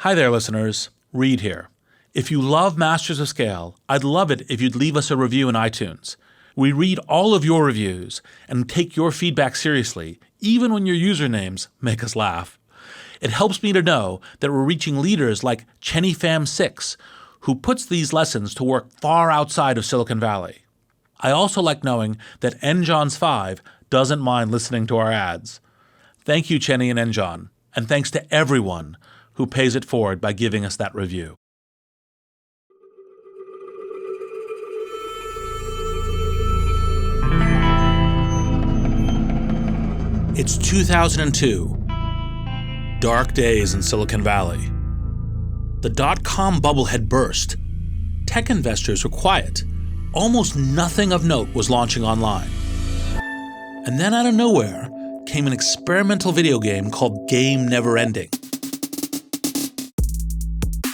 Hi there, listeners. Reed here. If you love Masters of Scale, I'd love it if you'd leave us a review in iTunes. We read all of your reviews and take your feedback seriously, even when your usernames make us laugh. It helps me to know that we're reaching leaders like ChennyFam6, who puts these lessons to work far outside of Silicon Valley. I also like knowing that njohns5 doesn't mind listening to our ads. Thank you, Chenny and Njohn, and thanks to everyone who pays it forward by giving us that review. It's 2002. Dark days in Silicon Valley. The dot-com bubble had burst. Tech investors were quiet. Almost nothing of note was launching online. And then out of nowhere came an experimental video game called Game Never Ending.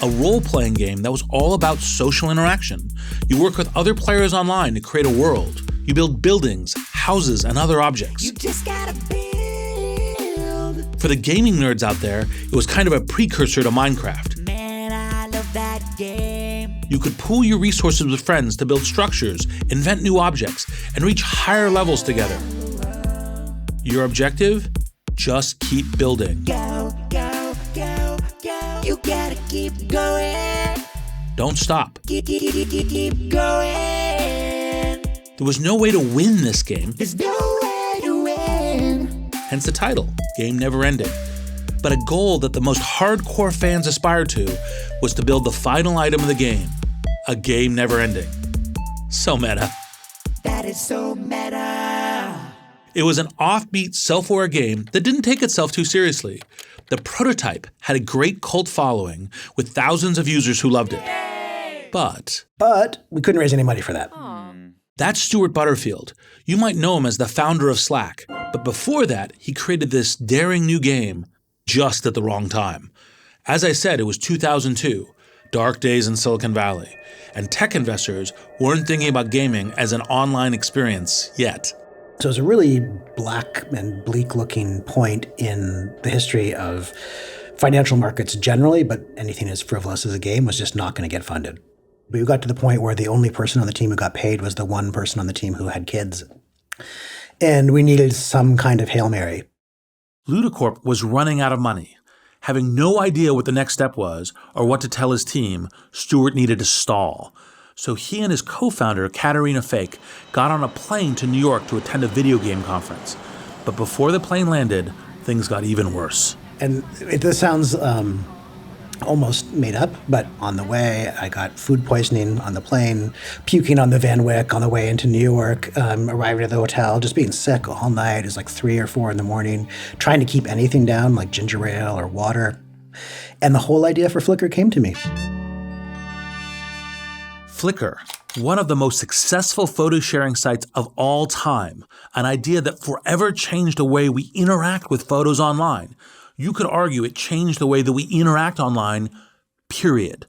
A role-playing game that was all about social interaction. You work with other players online to create a world. You build buildings, houses, and other objects. You just gotta build. For the gaming nerds out there, it was kind of a precursor to Minecraft. Man, I love that game. You could pool your resources with friends to build structures, invent new objects, and reach higher levels together. Your objective? Just keep building. Go, go, go, go. You gotta keep going. Don't stop. Keep going. There was no way to win this game, There's no way to win. hence the title, Game Never Ending. But a goal that the most hardcore fans aspired to was to build the final item of the game, a game never ending. So meta. That is so meta. It was an offbeat, self-aware game that didn't take itself too seriously. The prototype had a great cult following with thousands of users who loved it. But we couldn't raise any money for that. that's Stewart Butterfield. You might know him as the founder of Slack, but before that, he created this daring new game just at the wrong time. As I said, it was 2002, dark days in Silicon Valley, and tech investors weren't thinking about gaming as an online experience yet. So it was a really black and bleak-looking point in the history of financial markets generally, but anything as frivolous as a game was just not going to get funded. We got to the point where the only person on the team who got paid was the one person on the team who had kids. And we needed some kind of Hail Mary. Ludicorp was running out of money. Having no idea what the next step was or what to tell his team, Stewart needed to stall. So he and his co-founder, Katerina Fake, got on a plane to New York to attend a video game conference. But before the plane landed, things got even worse. And this sounds almost made up, but on the way, I got food poisoning on the plane, puking on the Van Wyck on the way into New York, arriving at the hotel, just being sick all night. It was like 3 or 4 in the morning, trying to keep anything down, like ginger ale or water. And the whole idea for Flickr came to me. Flickr, one of the most successful photo sharing sites of all time, an idea that forever changed the way we interact with photos online. You could argue it changed the way that we interact online, period.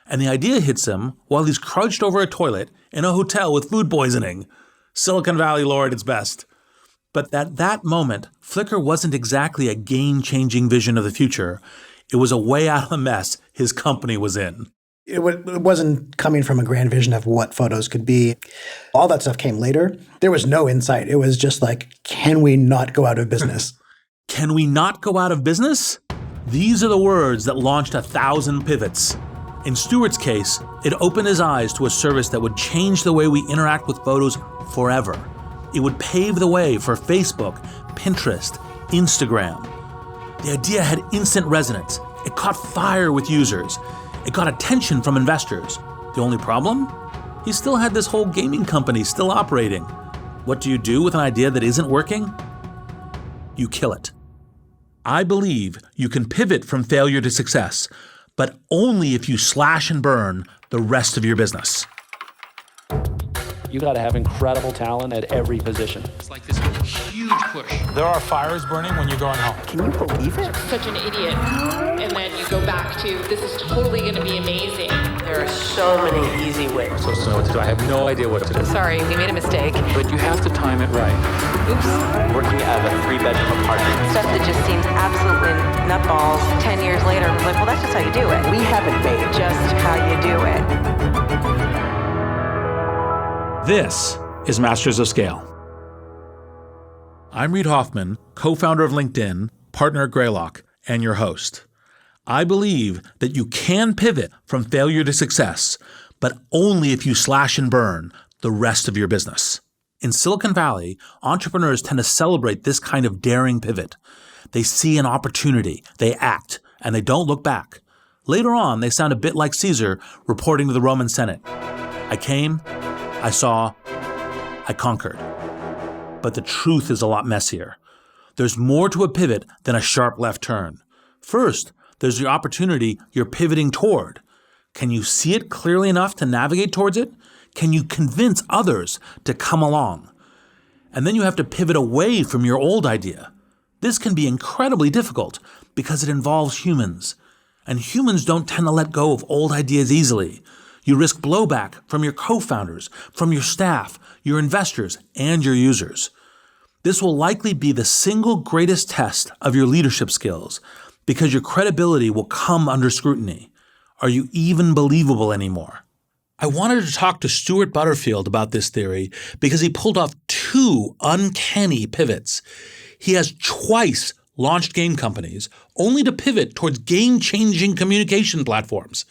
And the idea hits him while he's crouched over a toilet in a hotel with food poisoning. Silicon Valley lore at its best. But at that moment, Flickr wasn't exactly a game-changing vision of the future. It was a way out of the mess his company was in. It wasn't coming from a grand vision of what photos could be. All that stuff came later. There was no insight. It was just like, can we not go out of business? Can we not go out of business? These are the words that launched 1,000 pivots. In Stewart's case, it opened his eyes to a service that would change the way we interact with photos forever. It would pave the way for Facebook, Pinterest, Instagram. The idea had instant resonance. It caught fire with users. It got attention from investors. The only problem? He still had this whole gaming company still operating. What do you do with an idea that isn't working? You kill it. I believe you can pivot from failure to success, but only if you slash and burn the rest of your business. You got to have incredible talent at every position. It's like this huge push. There are fires burning when you're going home. Can you believe it? Such an idiot. And then you go back to, this is totally going to be amazing. There are so many easy ways. I'm supposed to know what to do. I have no idea what to do. Sorry, we made a mistake. But you have to time it right. Oops. Working out of a 3-bedroom apartment. Stuff that just seems absolutely nutballs 10 years later. I'm like, well, that's just how you do it. We haven't made Just how you do it. This is Masters of Scale. I'm Reid Hoffman, co-founder of LinkedIn, partner at Greylock, and your host. I believe that you can pivot from failure to success, but only if you slash and burn the rest of your business. In Silicon Valley, entrepreneurs tend to celebrate this kind of daring pivot. They see an opportunity, they act, and they don't look back. Later on, they sound a bit like Caesar reporting to the Roman Senate. I came, I saw, I conquered. But the truth is a lot messier. There's more to a pivot than a sharp left turn. First, there's the opportunity you're pivoting toward. Can you see it clearly enough to navigate towards it? Can you convince others to come along? And then you have to pivot away from your old idea. This can be incredibly difficult because it involves humans. And humans don't tend to let go of old ideas easily. You risk blowback from your co-founders, from your staff, your investors, and your users. This will likely be the single greatest test of your leadership skills because your credibility will come under scrutiny. Are you even believable anymore? I wanted to talk to Stewart Butterfield about this theory because he pulled off two uncanny pivots. He has twice launched game companies only to pivot towards game-changing communication platforms.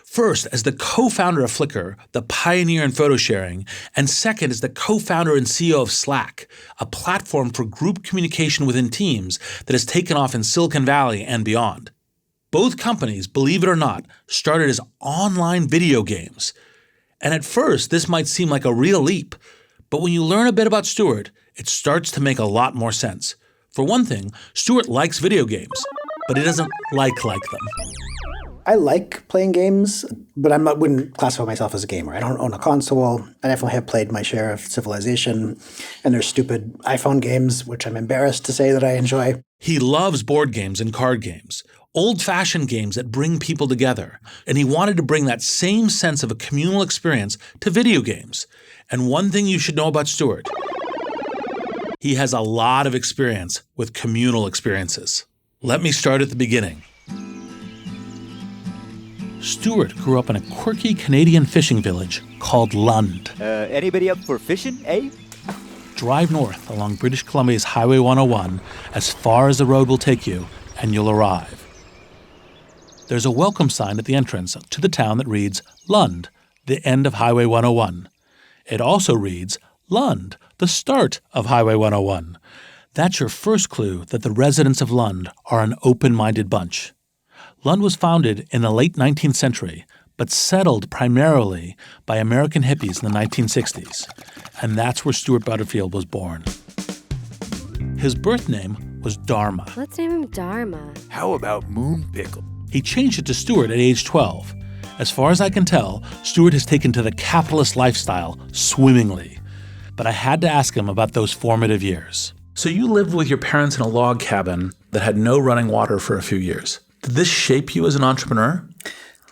First, as the co-founder of Flickr, the pioneer in photo sharing, and second, as the co-founder and CEO of Slack, a platform for group communication within teams that has taken off in Silicon Valley and beyond. Both companies, believe it or not, started as online video games. And at first, this might seem like a real leap, but when you learn a bit about Stewart, it starts to make a lot more sense. For one thing, Stewart likes video games, but he doesn't like them. I like playing games, but wouldn't classify myself as a gamer. I don't own a console. I definitely have played my share of Civilization, and there's stupid iPhone games, which I'm embarrassed to say that I enjoy. He loves board games and card games, old-fashioned games that bring people together, and he wanted to bring that same sense of a communal experience to video games. And one thing you should know about Stewart, he has a lot of experience with communal experiences. Let me start at the beginning. Stewart grew up in a quirky Canadian fishing village called Lund. Anybody up for fishing, eh? Drive north along British Columbia's Highway 101 as far as the road will take you, and you'll arrive. There's a welcome sign at the entrance to the town that reads, Lund, the end of Highway 101. It also reads, Lund, the start of Highway 101. That's your first clue that the residents of Lund are an open-minded bunch. Lund was founded in the late 19th century, but settled primarily by American hippies in the 1960s. And that's where Stewart Butterfield was born. His birth name was Dharma. Let's name him Dharma. How about Moon Pickle? He changed it to Stewart at age 12. As far as I can tell, Stewart has taken to the capitalist lifestyle swimmingly. But I had to ask him about those formative years. So you lived with your parents in a log cabin that had no running water for a few years. Did this shape you as an entrepreneur?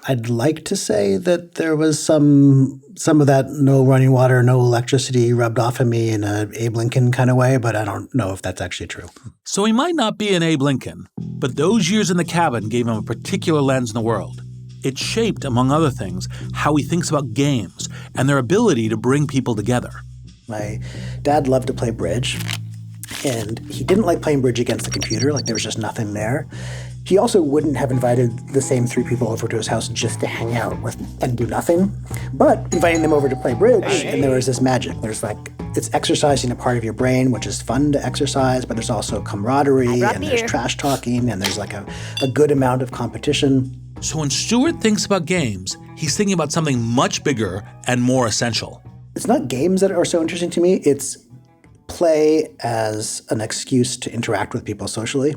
I'd like to say that there was some of that no running water, no electricity rubbed off of me in an Abe Lincoln kind of way, but I don't know if that's actually true. So he might not be an Abe Lincoln, but those years in the cabin gave him a particular lens in the world. It shaped, among other things, how he thinks about games and their ability to bring people together. My dad loved to play bridge, and he didn't like playing bridge against the computer, like there was just nothing there. He also wouldn't have invited the same three people over to his house just to hang out with and do nothing, but inviting them over to play bridge, and there was this magic. There's it's exercising a part of your brain, which is fun to exercise, but there's also camaraderie, and there's trash talking, and there's a good amount of competition. So when Stewart thinks about games, he's thinking about something much bigger and more essential. It's not games that are so interesting to me, it's play as an excuse to interact with people socially.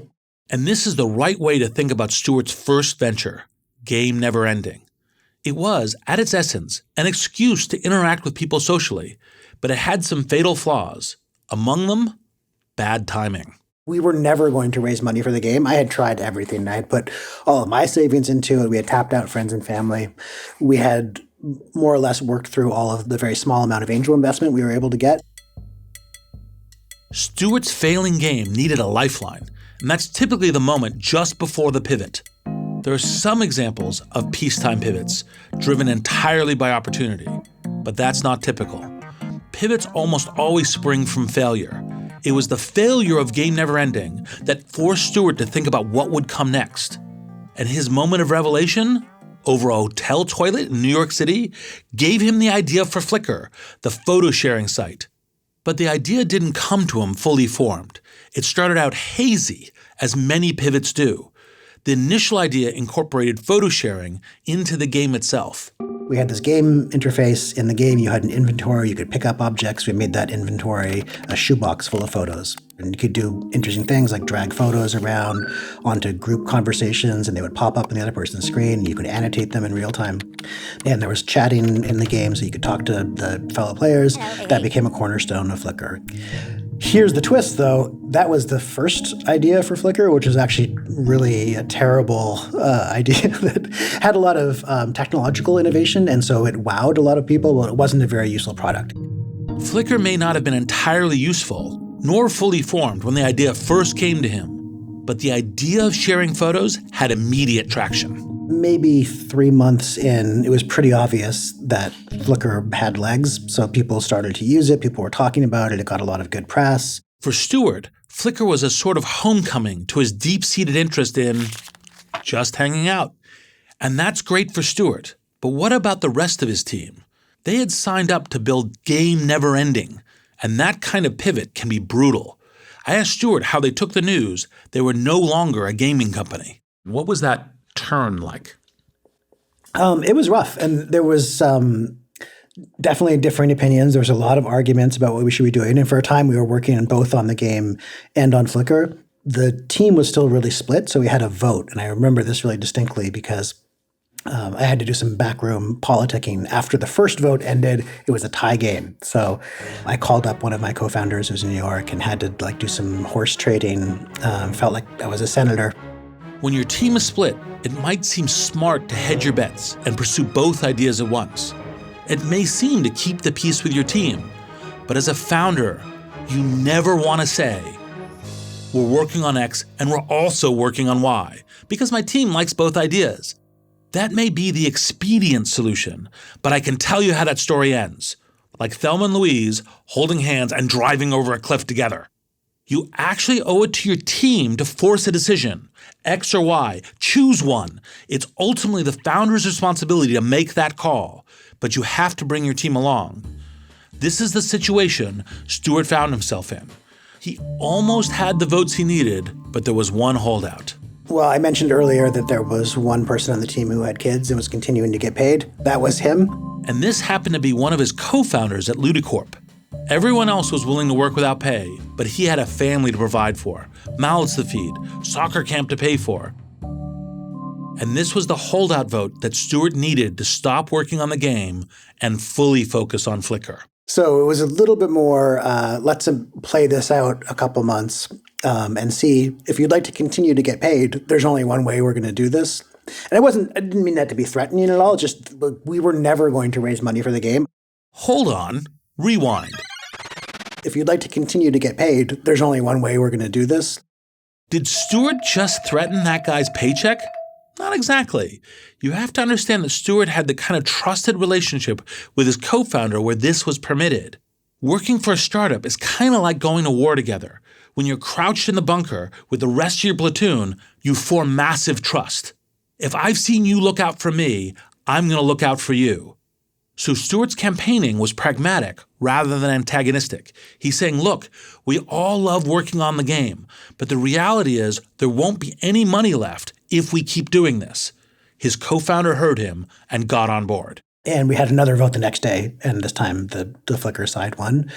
And this is the right way to think about Stewart's first venture, Game Never Ending. It was, at its essence, an excuse to interact with people socially, but it had some fatal flaws. Among them, bad timing. We were never going to raise money for the game. I had tried everything. I had put all of my savings into it. We had tapped out friends and family. We had more or less worked through all of the very small amount of angel investment we were able to get. Stewart's failing game needed a lifeline, and that's typically the moment just before the pivot. There are some examples of peacetime pivots, driven entirely by opportunity, but that's not typical. Pivots almost always spring from failure. It was the failure of Game Never Ending that forced Stewart to think about what would come next. And his moment of revelation, over a hotel toilet in New York City, gave him the idea for Flickr, the photo sharing site. But the idea didn't come to him fully formed. It started out hazy, as many pivots do. The initial idea incorporated photo sharing into the game itself. We had this game interface. In the game, you had an inventory. You could pick up objects. We made that inventory a shoebox full of photos. And you could do interesting things like drag photos around onto group conversations, and they would pop up on the other person's screen. You could annotate them in real time. And there was chatting in the game, so you could talk to the fellow players. That became a cornerstone of Flickr. Here's the twist, though. That was the first idea for Flickr, which was actually really a terrible idea that had a lot of technological innovation, and so it wowed a lot of people, but it wasn't a very useful product. Flickr may not have been entirely useful, nor fully formed when the idea first came to him, but the idea of sharing photos had immediate traction. Maybe 3 months in, it was pretty obvious that Flickr had legs, so people started to use it, people were talking about it, it got a lot of good press. For Stewart, Flickr was a sort of homecoming to his deep-seated interest in just hanging out. And that's great for Stewart, but what about the rest of his team? They had signed up to build Game Never Ending, and that kind of pivot can be brutal. I asked Stewart how they took the news they were no longer a gaming company. What was that turn like? It was rough, and there was definitely differing opinions. There was a lot of arguments about what we should be doing, and for a time we were working both on the game and on Flickr. The team was still really split, so we had a vote, and I remember this really distinctly because I had to do some backroom politicking. After the first vote ended, it was a tie game. So I called up one of my co-founders who's in New York and had to do some horse trading. Felt like I was a senator. When your team is split, it might seem smart to hedge your bets and pursue both ideas at once. It may seem to keep the peace with your team, but as a founder, you never want to say, we're working on X and we're also working on Y, because my team likes both ideas. That may be the expedient solution, but I can tell you how that story ends. Like Thelma and Louise holding hands and driving over a cliff together. You actually owe it to your team to force a decision, X or Y, choose one. It's ultimately the founder's responsibility to make that call, but you have to bring your team along. This is the situation Stewart found himself in. He almost had the votes he needed, but there was one holdout. Well, I mentioned earlier that there was one person on the team who had kids and was continuing to get paid. That was him. And this happened to be one of his co-founders at Ludicorp. Everyone else was willing to work without pay, but he had a family to provide for, mouths to feed, soccer camp to pay for. And this was the holdout vote that Stewart needed to stop working on the game and fully focus on Flickr. So it was a little bit more, let's play this out a couple months and see if you'd like to continue to get paid, there's only one way we're going to do this. And I didn't mean that to be threatening at all. Just we were never going to raise money for the game. Hold on. Rewind. If you'd like to continue to get paid, there's only one way we're going to do this. Did Stewart just threaten that guy's paycheck? Not exactly. You have to understand that Stewart had the kind of trusted relationship with his co-founder where this was permitted. Working for a startup is kind of like going to war together. When you're crouched in the bunker with the rest of your platoon, you form massive trust. If I've seen you look out for me, I'm going to look out for you. So Stewart's campaigning was pragmatic rather than antagonistic. He's saying, look, we all love working on the game, but the reality is there won't be any money left if we keep doing this. His co-founder heard him and got on board. And we had another vote the next day, and this time the Flickr side won.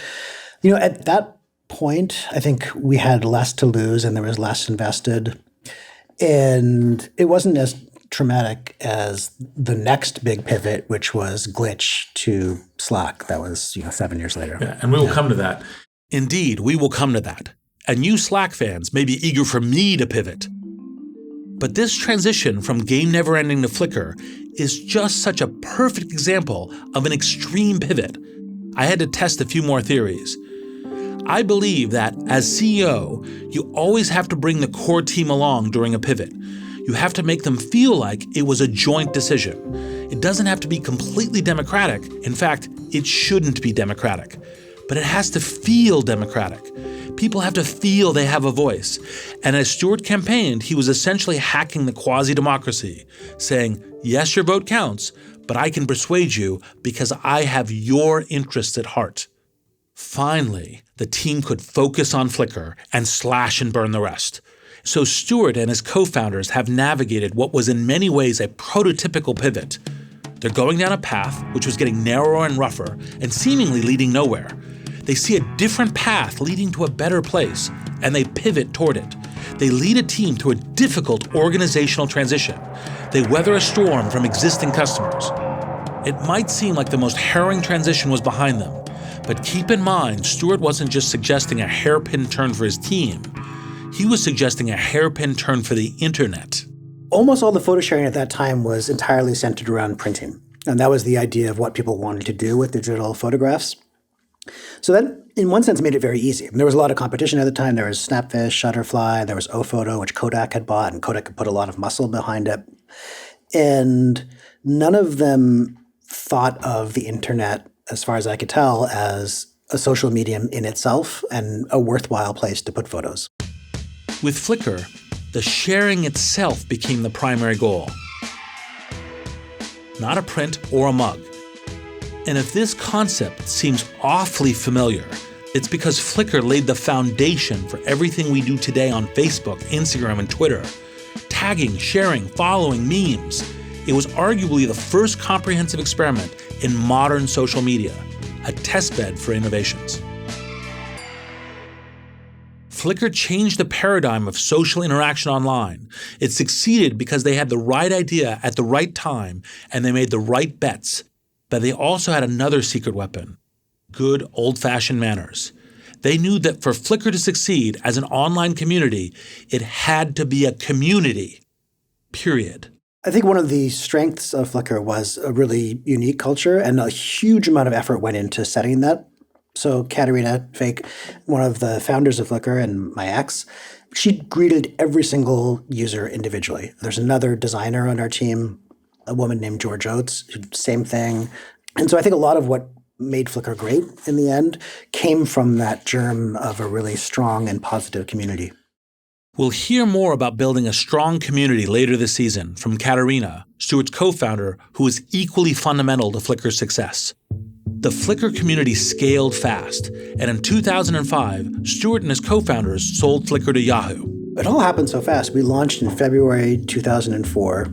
You know, at that point, I think we had less to lose and there was less invested. And it wasn't as traumatic as the next big pivot, which was Glitch to Slack. That was, 7 years later. Yeah, and we will come to that. Indeed, we will come to that. and you Slack fans may be eager for me to pivot. But this transition from game never ending to Flickr is just such a perfect example of an extreme pivot. I had to test a few more theories. I believe that as CEO, you always have to bring the core team along during a pivot. You have to make them feel like it was a joint decision. It doesn't have to be completely democratic. In fact, it shouldn't be democratic. But it has to feel democratic. People have to feel they have a voice. And as Stewart campaigned, he was essentially hacking the quasi-democracy, saying, yes, your vote counts, but I can persuade you because I have your interests at heart. Finally, the team could focus on Flickr and slash and burn the rest. So Stewart and his co-founders have navigated what was in many ways a prototypical pivot. They're going down a path which was getting narrower and rougher and seemingly leading nowhere. They see a different path leading to a better place, and they pivot toward it. They lead a team through a difficult organizational transition. They weather a storm from existing customers. It might seem like the most harrowing transition was behind them, but keep in mind, Stewart wasn't just suggesting a hairpin turn for his team. He was suggesting a hairpin turn for the internet. Almost all the photo sharing at that time was entirely centered around printing. And that was the idea of what people wanted to do with digital photographs. So that, in one sense, made it very easy. There was a lot of competition at the time. There was Snapfish, Shutterfly, there was Ophoto, which Kodak had bought, and Kodak had put a lot of muscle behind it. And none of them thought of the internet, as far as I could tell, as a social medium in itself and a worthwhile place to put photos. With Flickr, the sharing itself became the primary goal, not a print or a mug. And if this concept seems awfully familiar, it's because Flickr laid the foundation for everything we do today on Facebook, Instagram, and Twitter. Tagging, sharing, following, memes. It was arguably the first comprehensive experiment in modern social media, a testbed for innovations. Flickr changed the paradigm of social interaction online. It succeeded because they had the right idea at the right time and they made the right bets. But they also had another secret weapon: good old-fashioned manners. They knew that for Flickr to succeed as an online community, it had to be a community, period. I think one of the strengths of Flickr was a really unique culture, and a huge amount of effort went into setting that. So Katerina Fake, one of the founders of Flickr and my ex, she greeted every single user individually. There's another designer on our team, a woman named George Oates, same thing. And so I think a lot of what made Flickr great in the end came from that germ of a really strong and positive community. We'll hear more about building a strong community later this season from Katerina, Stewart's co-founder, who is equally fundamental to Flickr's success. The Flickr community scaled fast, and in 2005, Stewart and his co-founders sold Flickr to Yahoo. It all happened so fast. We launched in February 2004,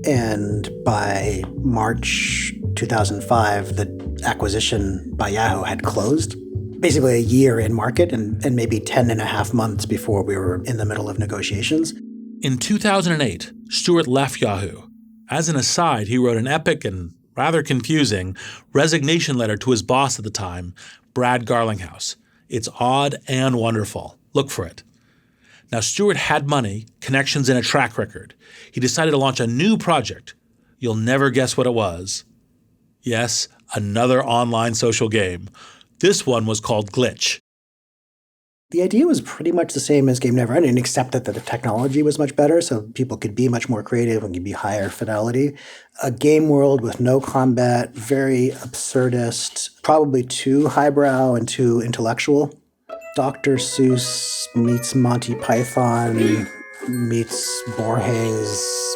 and by March 2005, the acquisition by Yahoo had closed. Basically a year in market and maybe 10 and a half months before we were in the middle of negotiations. In 2008, Stewart left Yahoo. As an aside, he wrote an epic and rather confusing resignation letter to his boss at the time, Brad Garlinghouse. It's odd and wonderful. Look for it. Now, Stewart had money, connections, and a track record. He decided to launch a new project. You'll never guess what it was. Yes, another online social game. This one was called Glitch. The idea was pretty much the same as Game Never Ending, except that the technology was much better, so people could be much more creative and could be higher fidelity. A game world with no combat, very absurdist, probably too highbrow and too intellectual. Dr. Seuss meets Monty Python meets Borges.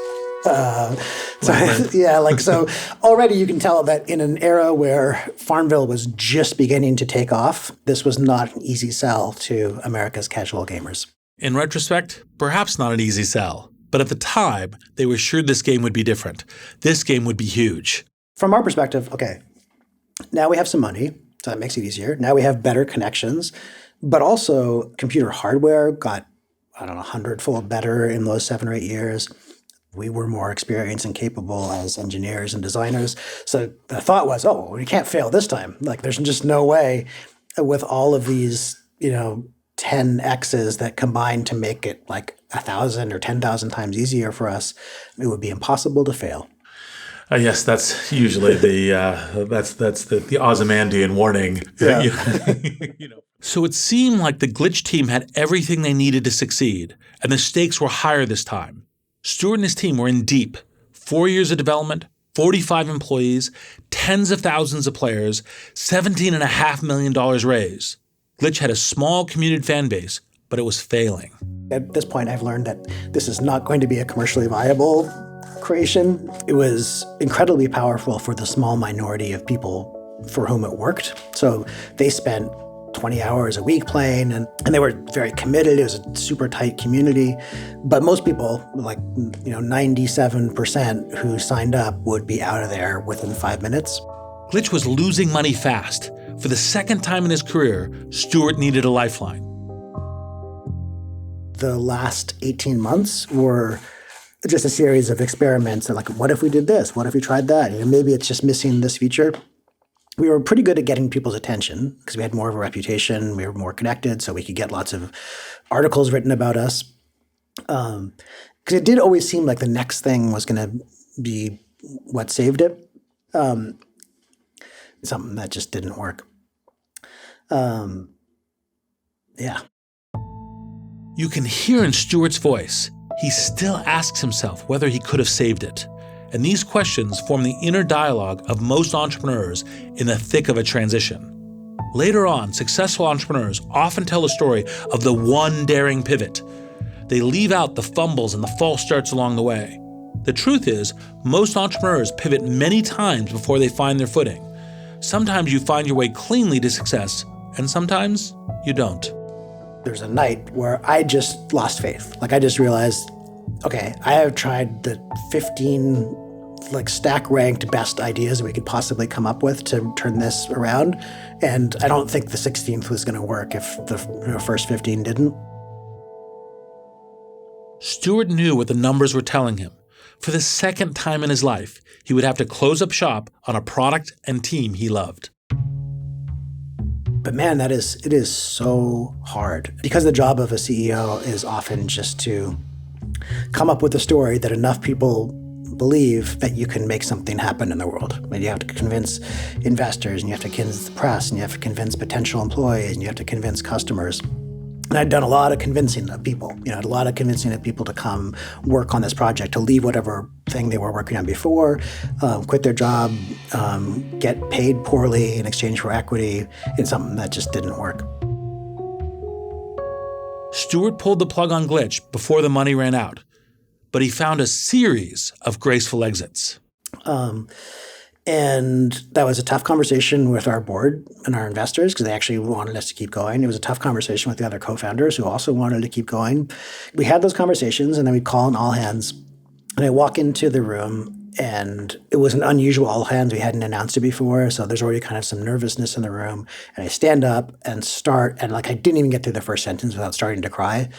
So already you can tell that in an era where Farmville was just beginning to take off, this was not an easy sell to America's casual gamers. In retrospect, perhaps not an easy sell. But at the time, they were sure this game would be different. This game would be huge. From our perspective, okay, now we have some money, so that makes it easier. Now we have better connections, but also computer hardware got, 100-fold better in those 7 or 8 years. We were more experienced and capable as engineers and designers. So the thought was, we can't fail this time. Like, there's just no way with all of these, 10 X's that combine to make it like 1,000 or 10,000 times easier for us, it would be impossible to fail. Yes, that's usually the Ozymandian warning. Yeah. So it seemed like the Glitch team had everything they needed to succeed, and the stakes were higher this time. Stewart and his team were in deep. 4 years of development, 45 employees, tens of thousands of players, $17.5 million raised. Glitch had a small community fan base, but it was failing. At this point, I've learned that this is not going to be a commercially viable creation. It was incredibly powerful for the small minority of people for whom it worked. So they spent 20 hours a week playing, and they were very committed. It was a super tight community. But most people, like 97% who signed up would be out of there within 5 minutes. Glitch was losing money fast. For the second time in his career, Stewart needed a lifeline. The last 18 months were just a series of experiments. And like, what if we did this? What if we tried that? Maybe it's just missing this feature. We were pretty good at getting people's attention because we had more of a reputation. We were more connected, so we could get lots of articles written about us. Because it did always seem like the next thing was going to be what saved it. Something that just didn't work. Yeah. You can hear in Stewart's voice, he still asks himself whether he could have saved it. And these questions form the inner dialogue of most entrepreneurs in the thick of a transition. Later on, successful entrepreneurs often tell the story of the one daring pivot. They leave out the fumbles and the false starts along the way. The truth is, most entrepreneurs pivot many times before they find their footing. Sometimes you find your way cleanly to success, and sometimes you don't. There's a night where I just lost faith. Like I just realized, okay, I have tried the 15 stack ranked best ideas we could possibly come up with to turn this around. And I don't think the 16th was going to work if the first 15 didn't. Stewart knew what the numbers were telling him. For the second time in his life, he would have to close up shop on a product and team he loved. But man, it is so hard because the job of a CEO is often just to come up with a story that enough people believe that you can make something happen in the world. You have to convince investors, and you have to convince the press, and you have to convince potential employees, and you have to convince customers. And I'd done a lot of convincing of people, a lot of convincing of people to come work on this project, to leave whatever thing they were working on before, quit their job, get paid poorly in exchange for equity in something that just didn't work. Stewart pulled the plug on Glitch before the money ran out, but he found a series of graceful exits. And that was a tough conversation with our board and our investors because they actually wanted us to keep going. It was a tough conversation with the other co-founders who also wanted to keep going. We had those conversations, and then we'd call an all hands. And I walk into the room, and it was an unusual all hands. We hadn't announced it before, so there's already kind of some nervousness in the room. And I stand up and start, and I didn't even get through the first sentence without starting to cry.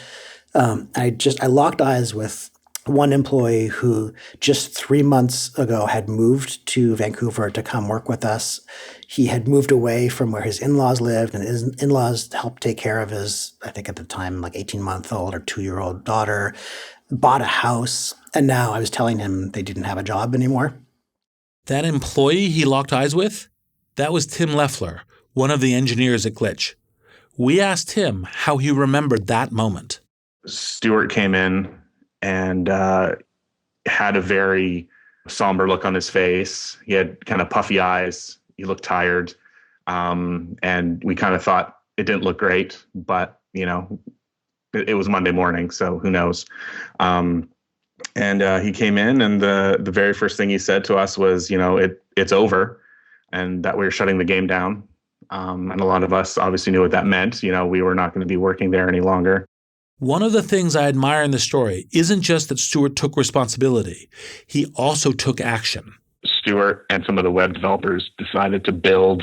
I locked eyes with one employee who just 3 months ago had moved to Vancouver to come work with us. He had moved away from where his in-laws lived, and his in-laws helped take care of his, I think at the time, 18-month-old or 2-year-old daughter, bought a house, and now I was telling him they didn't have a job anymore. That employee he locked eyes with? That was Tim Leffler, one of the engineers at Glitch. We asked him how he remembered that moment. Stewart came in and had a very somber look on his face. He had kind of puffy eyes. He looked tired. And we kind of thought it didn't look great, but, it was Monday morning, so who knows. And he came in, and the very first thing he said to us was, it's over, and that we were shutting the game down. And a lot of us obviously knew what that meant. We were not going to be working there any longer. One of the things I admire in the story isn't just that Stewart took responsibility. He also took action. Stewart and some of the web developers decided to build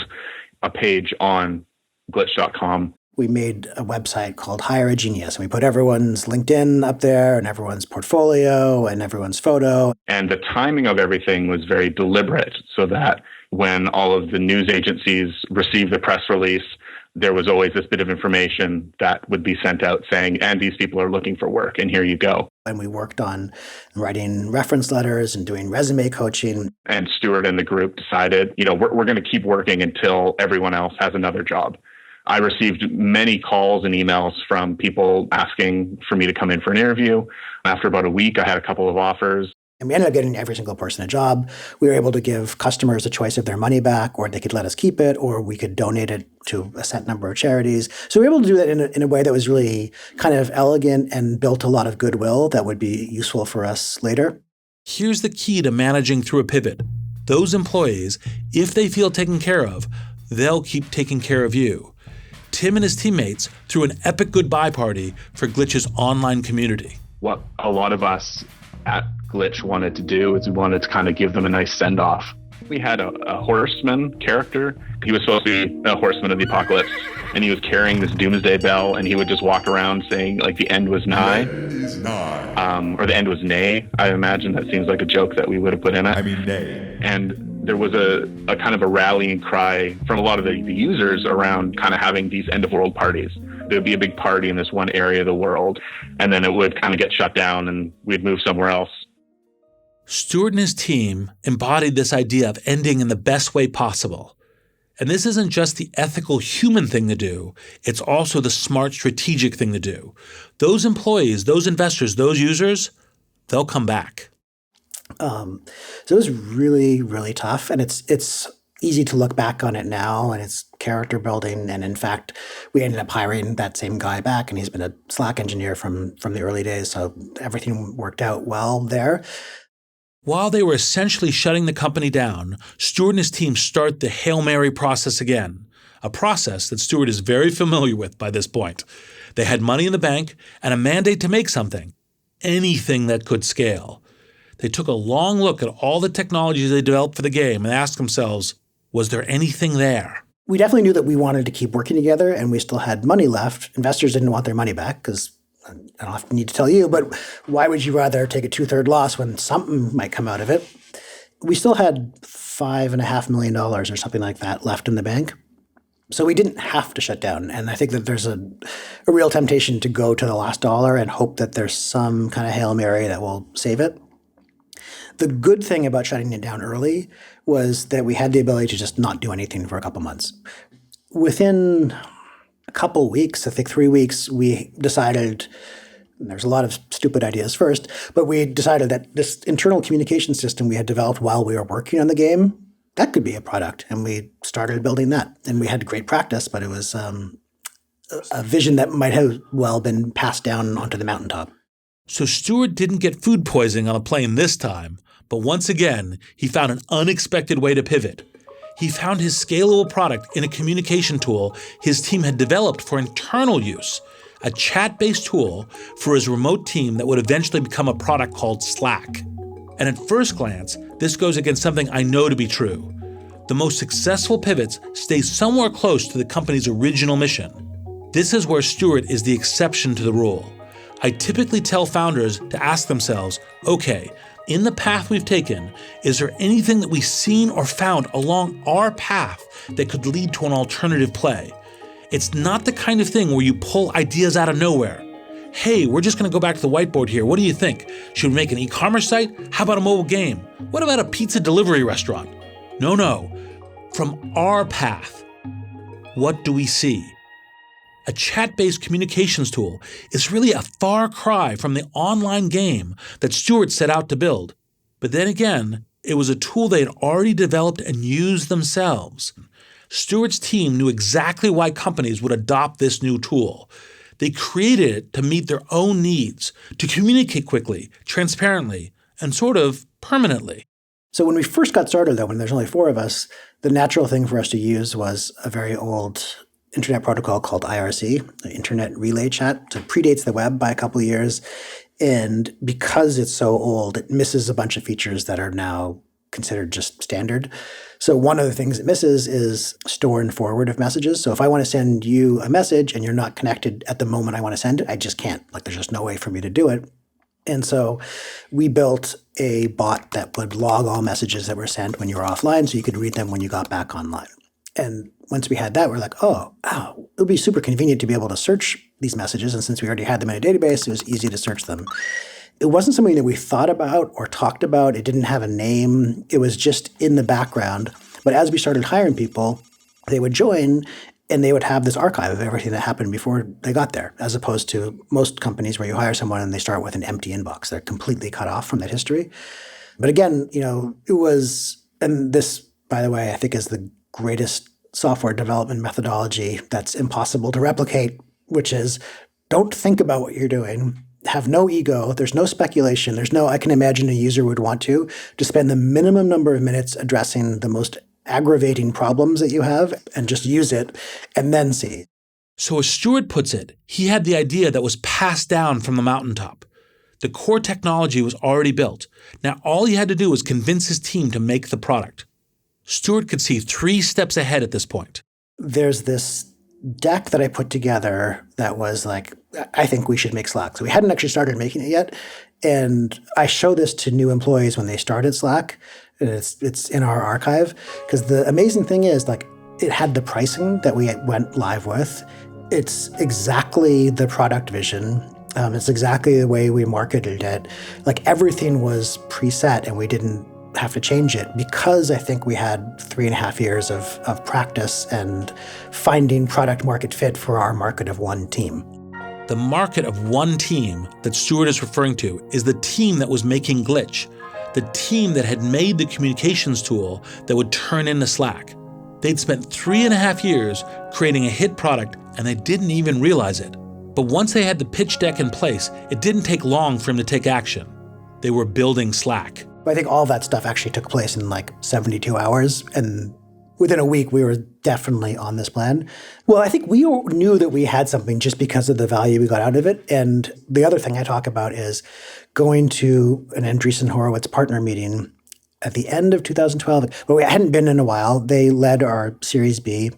a page on glitch.com. We made a website called Hire a Genius, and we put everyone's LinkedIn up there and everyone's portfolio and everyone's photo. And the timing of everything was very deliberate so that when all of the news agencies received the press release, there was always this bit of information that would be sent out saying, and these people are looking for work, and here you go. And we worked on writing reference letters and doing resume coaching. And Stewart and the group decided, we're going to keep working until everyone else has another job. I received many calls and emails from people asking for me to come in for an interview. After about a week, I had a couple of offers. And we ended up getting every single person a job. We were able to give customers a choice of their money back, or they could let us keep it, or we could donate it to a set number of charities. So we were able to do that in a way that was really kind of elegant and built a lot of goodwill that would be useful for us later. Here's the key to managing through a pivot. Those employees, if they feel taken care of, they'll keep taking care of you. Tim and his teammates threw an epic goodbye party for Glitch's online community. What a lot of us at Glitch wanted to do is we wanted to kind of give them a nice send-off. We had a horseman character. He was supposed to be a horseman of the apocalypse, and he was carrying this doomsday bell, and he would just walk around saying, like, the end was nigh. The end is nigh. Or the end was nay. I imagine that seems like a joke that we would have put in it. I mean, nay. And there was a kind of a rallying cry from a lot of the users around kind of having these end-of-world parties. There would be a big party in this one area of the world, and then it would kind of get shut down, and we'd move somewhere else. Stewart and his team embodied this idea of ending in the best way possible. And this isn't just the ethical human thing to do, it's also the smart strategic thing to do. Those employees, those investors, those users, they'll come back. So it was really, really tough. And it's easy to look back on it now, and it's character building. And in fact, we ended up hiring that same guy back, and he's been a Slack engineer from the early days. So everything worked out well there. While they were essentially shutting the company down, Stewart and his team start the Hail Mary process again, a process that Stewart is very familiar with by this point. They had money in the bank and a mandate to make something, anything that could scale. They took a long look at all the technologies they developed for the game and asked themselves, was there anything there? We definitely knew that we wanted to keep working together, and we still had money left. Investors didn't want their money back because I don't need to tell you, but why would you rather take a 2/3 loss when something might come out of it? We still had $5.5 million or something like that left in the bank. So we didn't have to shut down. And I think that there's a real temptation to go to the last dollar and hope that there's some kind of Hail Mary that will save it. The good thing about shutting it down early was that we had the ability to just not do anything for a couple months. Within a couple weeks, I think 3 weeks, we decided, there's a lot of stupid ideas first, but we decided that this internal communication system we had developed while we were working on the game, that could be a product. And we started building that. And we had great practice, but it was a vision that might have well been passed down onto the mountaintop. So Stewart didn't get food poisoning on a plane this time, but once again, he found an unexpected way to pivot. He found his scalable product in a communication tool his team had developed for internal use, a chat-based tool for his remote team that would eventually become a product called Slack. And at first glance, this goes against something I know to be true. The most successful pivots stay somewhere close to the company's original mission. This is where Stewart is the exception to the rule. I typically tell founders to ask themselves, okay, in the path we've taken, is there anything that we've seen or found along our path that could lead to an alternative play? It's not the kind of thing where you pull ideas out of nowhere. Hey, we're just going to go back to the whiteboard here. What do you think? Should we make an e-commerce site? How about a mobile game? What about a pizza delivery restaurant? No. From our path, what do we see? A chat-based communications tool is really a far cry from the online game that Stewart set out to build. But then again, it was a tool they had already developed and used themselves. Stewart's team knew exactly why companies would adopt this new tool. They created it to meet their own needs, to communicate quickly, transparently, and sort of permanently. So when we first got started, though, when there's only 4 of us, the natural thing for us to use was a very old internet protocol called IRC, Internet Relay Chat. So it predates the web by a couple of years. And because it's so old, it misses a bunch of features that are now considered just standard. So one of the things it misses is store and forward of messages. So if I want to send you a message and you're not connected at the moment I want to send it, I just can't. Like, there's just no way for me to do it. And so we built a bot that would log all messages that were sent when you were offline so you could read them when you got back online. And once we had that, we're like, oh, it would be super convenient to be able to search these messages. And since we already had them in a database, it was easy to search them. It wasn't something that we thought about or talked about. It didn't have a name. It was just in the background. But as we started hiring people, they would join and they would have this archive of everything that happened before they got there, as opposed to most companies where you hire someone and they start with an empty inbox. They're completely cut off from that history. But again, it was, and this, by the way, I think is the greatest software development methodology that's impossible to replicate, which is don't think about what you're doing. Have no ego. There's no speculation. I can imagine a user would want to spend the minimum number of minutes addressing the most aggravating problems that you have and just use it and then see. So as Stewart puts it, he had the idea that was passed down from the mountaintop. The core technology was already built. Now all he had to do was convince his team to make the product. Stewart could see 3 steps ahead at this point. There's this deck that I put together that was like, I think we should make Slack. So we hadn't actually started making it yet. And I show this to new employees when they start at Slack. And it's in our archive. Because the amazing thing is, like, it had the pricing that we went live with. It's exactly the product vision. It's exactly the way we marketed it. Like, everything was preset and we didn't have to change it because I think we had 3.5 years of practice and finding product market fit for our market of one team. The market of one team that Stewart is referring to is the team that was making Glitch, the team that had made the communications tool that would turn into Slack. They'd spent 3.5 years creating a hit product and they didn't even realize it. But once they had the pitch deck in place, it didn't take long for him to take action. They were building Slack. I think all that stuff actually took place in like 72 hours. And within a week, we were definitely on this plan. Well, I think we knew that we had something just because of the value we got out of it. And the other thing I talk about is going to an Andreessen Horowitz partner meeting at the end of 2012. But we hadn't been in a while. They led our Series B,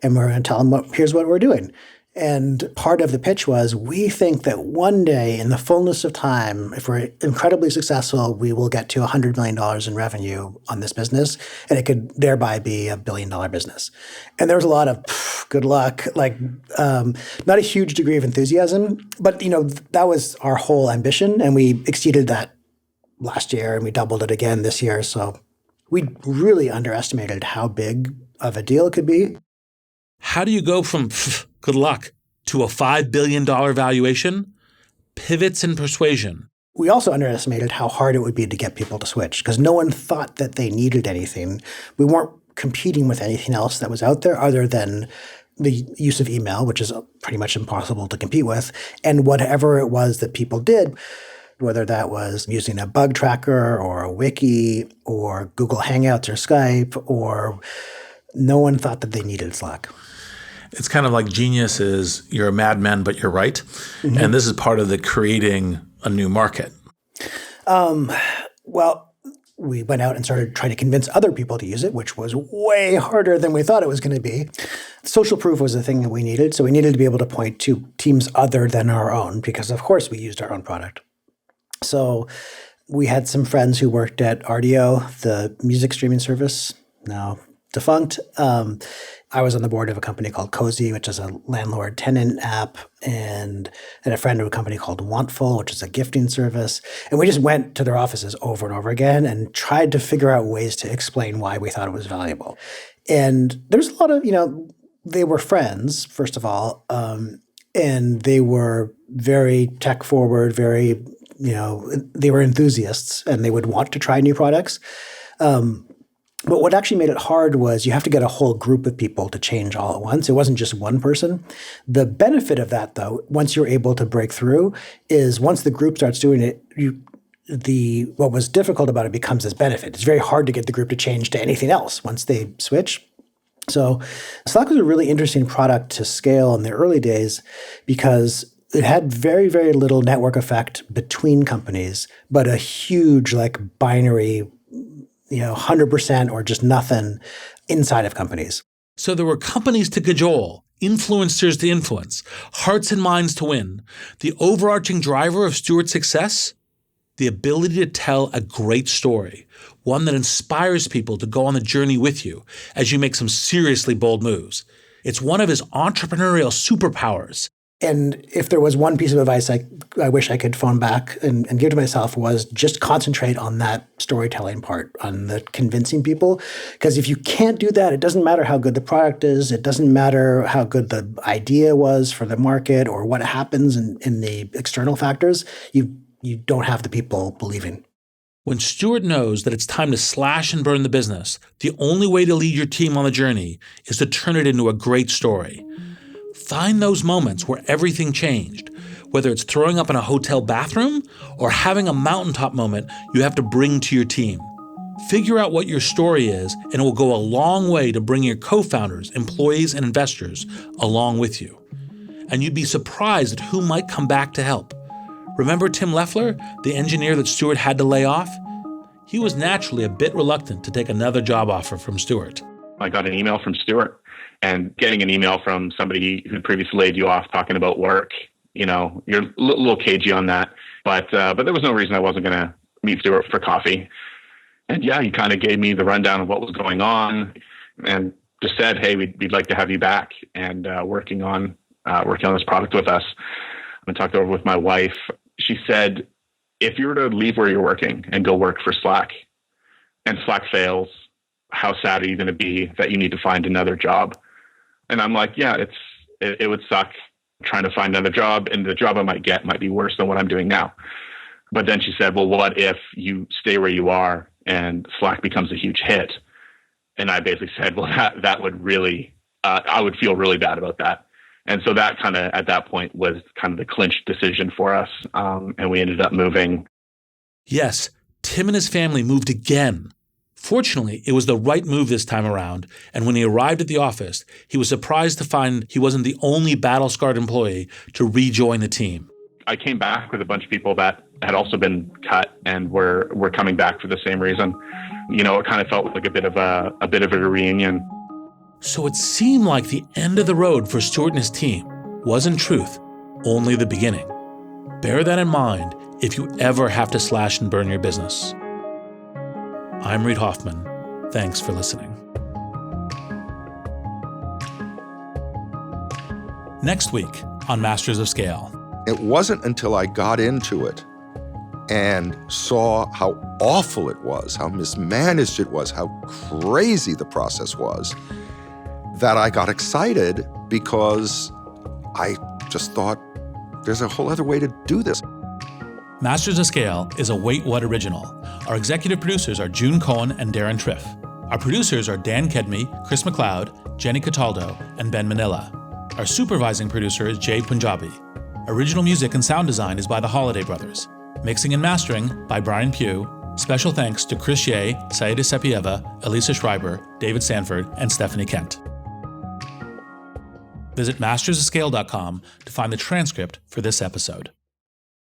and we're going to tell them, here's what we're doing. And part of the pitch was, we think that one day in the fullness of time, if we're incredibly successful, we will get to $100 million in revenue on this business, and it could thereby be $1 billion business. And there was a lot of good luck, like not a huge degree of enthusiasm, but that was our whole ambition, and we exceeded that last year, and we doubled it again this year. So we really underestimated how big of a deal it could be. How do you go from good luck to a $5 billion valuation? Pivots and persuasion. We also underestimated how hard it would be to get people to switch because no one thought that they needed anything. We weren't competing with anything else that was out there other than the use of email, which is pretty much impossible to compete with, and whatever it was that people did, whether that was using a bug tracker or a wiki or Google Hangouts or Skype, or no one thought that they needed Slack. It's kind of like genius is you're a madman, but you're right. Mm-hmm. And this is part of the creating a new market. Well, we went out and started trying to convince other people to use it, which was way harder than we thought it was going to be. Social proof was the thing that we needed. So we needed to be able to point to teams other than our own because, of course, we used our own product. So we had some friends who worked at Rdio, the music streaming service, now defunct. I was on the board of a company called Cozy, which is a landlord-tenant app, and a friend of a company called Wantful, which is a gifting service. And we just went to their offices over and over again and tried to figure out ways to explain why we thought it was valuable. And there's a lot of, they were friends, first of all, and they were very tech-forward, very, they were enthusiasts, and they would want to try new products. But what actually made it hard was you have to get a whole group of people to change all at once. It wasn't just one person. The benefit of that, though, once you're able to break through, is once the group starts doing it, what was difficult about it becomes this benefit. It's very hard to get the group to change to anything else once they switch. So Slack was a really interesting product to scale in the early days because it had very, very little network effect between companies, but a huge binary 100% or just nothing inside of companies. So there were companies to cajole, influencers to influence, hearts and minds to win. The overarching driver of Stewart's success? The ability to tell a great story, one that inspires people to go on the journey with you as you make some seriously bold moves. It's one of his entrepreneurial superpowers. And if there was one piece of advice I wish I could phone back and give to myself was just concentrate on that storytelling part, on the convincing people. Because if you can't do that, it doesn't matter how good the product is. It doesn't matter how good the idea was for the market or what happens in the external factors. You don't have the people believing. When Stewart knows that it's time to slash and burn the business, the only way to lead your team on the journey is to turn it into a great story. Find those moments where everything changed, whether it's throwing up in a hotel bathroom or having a mountaintop moment you have to bring to your team. Figure out what your story is, and it will go a long way to bring your co-founders, employees, and investors along with you. And you'd be surprised at who might come back to help. Remember Tim Leffler, the engineer that Stewart had to lay off? He was naturally a bit reluctant to take another job offer from Stewart. I got an email from Stewart, and getting an email from somebody who previously laid you off talking about work, you're a little cagey on that. But there was no reason I wasn't going to meet Stewart for coffee. And yeah, he kind of gave me the rundown of what was going on and just said, hey, we'd like to have you back and working on this product with us. I talked over with my wife. She said, if you were to leave where you're working and go work for Slack and Slack fails, how sad are you going to be that you need to find another job? And I'm like, yeah, it would suck trying to find another job, and the job I might get might be worse than what I'm doing now. But then she said, well, what if you stay where you are and Slack becomes a huge hit? And I basically said, well, that would really, I would feel really bad about that. And so that kind of, at that point, was kind of the clinched decision for us. And we ended up moving. Yes, Tim and his family moved again. Fortunately, it was the right move this time around, and when he arrived at the office, he was surprised to find he wasn't the only battle-scarred employee to rejoin the team. I came back with a bunch of people that had also been cut and were coming back for the same reason. It kind of felt like a bit of a reunion. So it seemed like the end of the road for Stewart and his team was, in truth, only the beginning. Bear that in mind if you ever have to slash and burn your business. I'm Reid Hoffman. Thanks for listening. Next week on Masters of Scale. It wasn't until I got into it and saw how awful it was, how mismanaged it was, how crazy the process was, that I got excited because I just thought there's a whole other way to do this. Masters of Scale is a Wait What original. Our executive producers are June Cohen and Darren Triff. Our producers are Dan Kedmi, Chris McLeod, Jenny Cataldo, and Ben Manila. Our supervising producer is Jay Punjabi. Original music and sound design is by the Holiday Brothers. Mixing and mastering by Brian Pugh. Special thanks to Chris Ye, Saida Sepieva, Elisa Schreiber, David Sanford, and Stephanie Kent. Visit mastersofscale.com to find the transcript for this episode.